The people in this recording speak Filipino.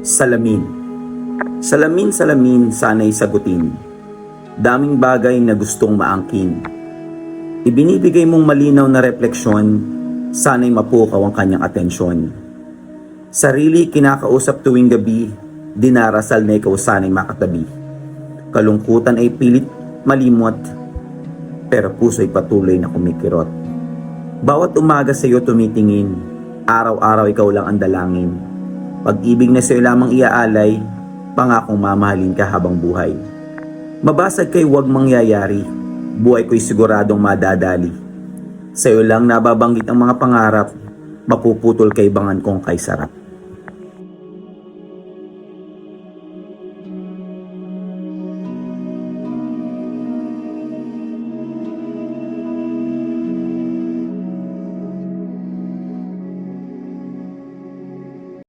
Salamin. Salamin, sana'y sagutin. Daming bagay na gustong maangkin. Ibinibigay mong malinaw na refleksyon, sana'y mapukaw ang kanyang atensyon. Sarili kinakausap tuwing gabi, dinarasal na ikaw sana'y makatabi. Kalungkutan ay pilit malimot, pero puso'y patuloy na kumikirot. Bawat umaga sa iyo tumitingin, araw-araw ikaw lang ang dalangin. Pag-ibig na sa'yo lamang iaalay, pangakong mamahalin ka habang buhay. Mabasag kay huwag mangyayari, buhay ko'y siguradong madadali. Sa'yo lang nababanggit ang mga pangarap, mapuputol kay bangan kong kay sarap.